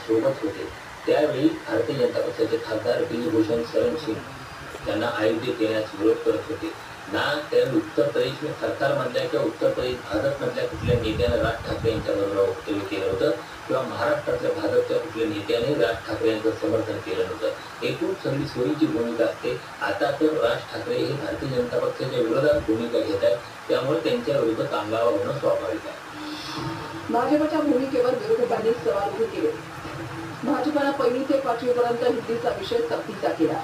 सोबत होते त्यावेळी भारतीय जनता पक्षाचे खासदार ब्रिजभूषण शरण सिंग यांना आयोजित देण्यास विरोध करत होते ना त्यावेळी उत्तर प्रदेश सरकारमधल्या किंवा उत्तर प्रदेश भाजपमधल्या कुठल्या नेत्यानं राज ठाकरे यांच्याबरोबर वक्तव्य केलं होतं किंवा महाराष्ट्रातल्या भाजपच्या कुठल्या नेत्याने राज ठाकरे यांचं समर्थन केलं नव्हतं। एकूण सगळी सोयीची भूमिका असते। आता तर राज ठाकरे हे भारतीय जनता पक्षाच्या विरोधात भूमिका घेत आहेत त्यामुळे त्यांच्या विरोधात अंगावर होणं स्वाभाविक आहे। भाजपच्या भूमिकेवर विरोधकांनी सवाल उभे केले। भाजपनं 1ली ते 5वी पर्यंत हिंदीचा विषय सक्तीचा केला।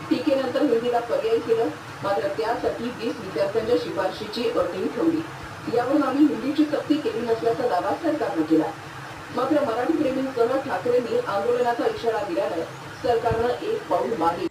टीकेनंतर हिंदीला पर्याय केलं मात्र त्यासाठी 20 विद्यार्थ्यांच्या शिफारशीची अटही ठेवली। यावरून आम्ही हिंदीची सक्ती केली नसल्याचा दावा सरकारनं केला। मात्र मराठी प्रेमींसह ठाकरेंनी आंदोलनाचा इशारा दिल्यानं सरकारनं एक पाऊल मागे